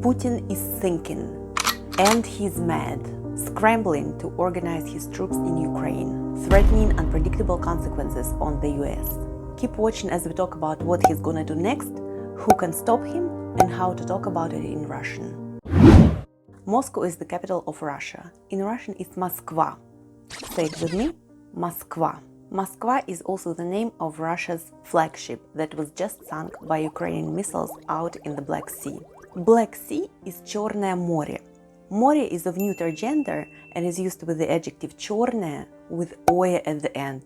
Putin is sinking, and he's mad, scrambling to organize his troops in Ukraine, threatening unpredictable consequences on the US. Keep watching as we talk about what he's gonna do next, who can stop him, and how to talk about it in Russian. Moscow is the capital of Russia. In Russian it's Moskva. Say it with me, Moskva. Moskva is also the name of Russia's flagship that was just sunk by Ukrainian missiles out in the Black Sea. Black Sea is ЧёРНОЕ МОРЕ. Море is of neuter gender and is used with the adjective ЧёРНОЕ with oe at the end.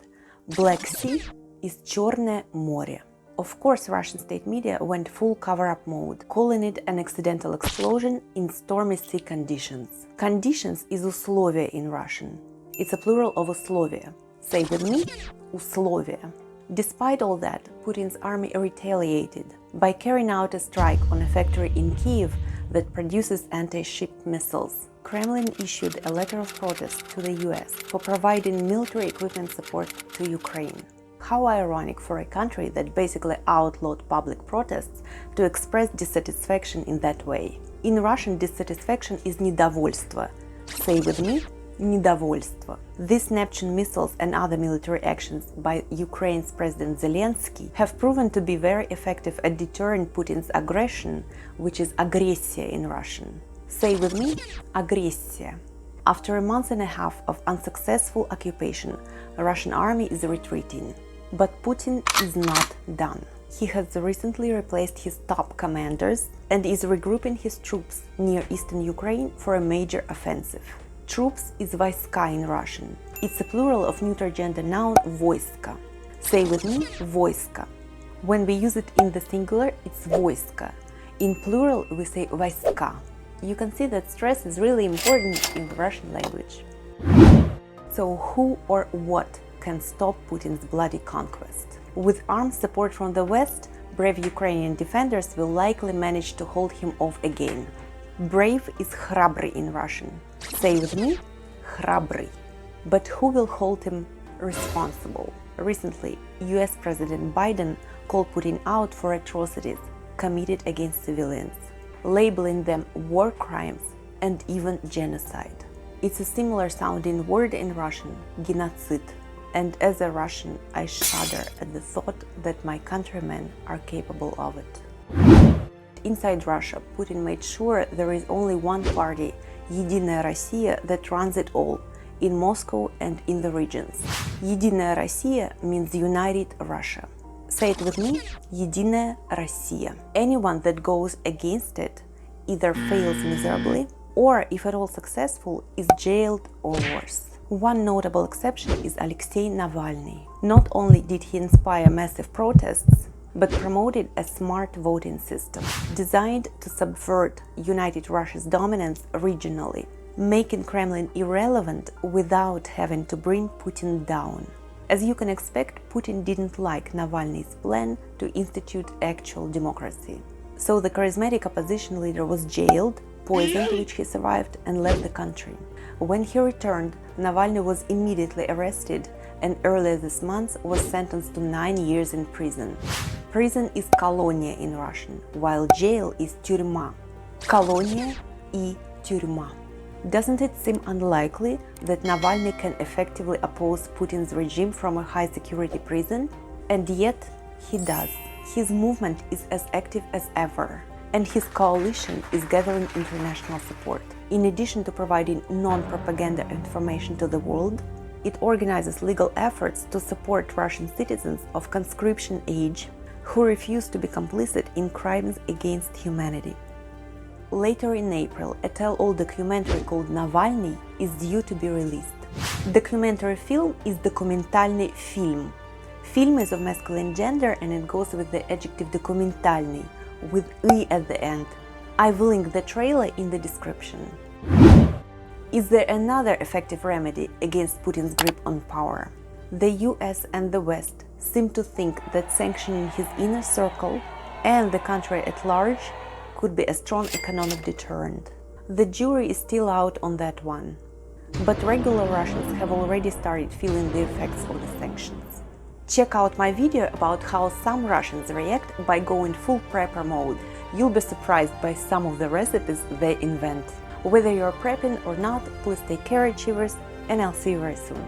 Black Sea is ЧёРНОЕ море. Of course, Russian state media went full cover-up mode, calling it an accidental explosion in stormy sea conditions. Conditions is УСЛОВИЯ in Russian. It's a plural of УСЛОВИЯ. Say with me, УСЛОВИЯ. Despite all that, Putin's army retaliated by carrying out a strike on a factory in Kiev that produces anti-ship missiles. Kremlin issued a letter of protest to the US for providing military equipment support to Ukraine. How ironic for a country that basically outlawed public protests to express dissatisfaction in that way. In Russian, dissatisfaction is НЕДОВОЛЬСТВО. Say with me, НЕДОВОЛЬСТВО. These Neptune missiles and other military actions by Ukraine's President Zelensky have proven to be very effective at deterring Putin's aggression, which is АГРЕССИЯ in Russian. Say with me, АГРЕССИЯ. After a month and a half of unsuccessful occupation, the Russian army is retreating. But Putin is not done. He has recently replaced his top commanders and is regrouping his troops near eastern Ukraine for a major offensive. Troops is ВОЙСКА in Russian. It's a plural of neuter gender noun ВОЙСКА. Say with me, ВОЙСКА. When we use it in the singular, it's ВОЙСКА. In plural, we say ВОЙСКА. You can see that stress is really important in the Russian language. So who or what can stop Putin's bloody conquest? With armed support from the West, brave Ukrainian defenders will likely manage to hold him off again. Brave is ХРАБРЫЙ in Russian. Say with me, ХРАБРЫЙ. But who will hold him responsible? Recently, US President Biden called Putin out for atrocities committed against civilians, labeling them war crimes and even genocide. It's a similar sounding word in Russian, genocide. And as a Russian, I shudder at the thought that my countrymen are capable of it. Inside Russia, Putin made sure there is only one party, ЕДИНАЯ РОССИЯ, that runs it all, in Moscow and in the regions. ЕДИНАЯ РОССИЯ means United Russia. Say it with me, ЕДИНАЯ РОССИЯ. Anyone that goes against it either fails miserably, or if at all successful, is jailed or worse. One notable exception is Alexei Navalny. Not only did he inspire massive protests, but promoted a smart voting system designed to subvert United Russia's dominance regionally, making Kremlin irrelevant without having to bring Putin down. As you can expect, Putin didn't like Navalny's plan to institute actual democracy. So the charismatic opposition leader was jailed, poisoned, which he survived, and left the country. When he returned, Navalny was immediately arrested and earlier this month was sentenced to 9 years in prison. Prison is КОЛОНИЯ in Russian, while jail is ТЮРЬМА. КОЛОНИЯ и ТЮРЬМА. Doesn't it seem unlikely that Navalny can effectively oppose Putin's regime from a high-security prison? And yet, he does. His movement is as active as ever, and his coalition is gathering international support. In addition to providing non-propaganda information to the world, it organizes legal efforts to support Russian citizens of conscription age who refuse to be complicit in crimes against humanity. Later in April, a tell-all documentary called Navalny is due to be released. Documentary film is документальный фильм. Film is of masculine gender and it goes with the adjective документальный, with «ы» at the end. I will link the trailer in the description. Is there another effective remedy against Putin's grip on power? The US and the West seem to think that sanctioning his inner circle and the country at large could be a strong economic deterrent. The jury is still out on that one. But regular Russians have already started feeling the effects of the sanctions. Check out my video about how some Russians react by going full prepper mode. You'll be surprised by some of the recipes they invent. Whether you're prepping or not, please take care, achievers, and I'll see you very soon.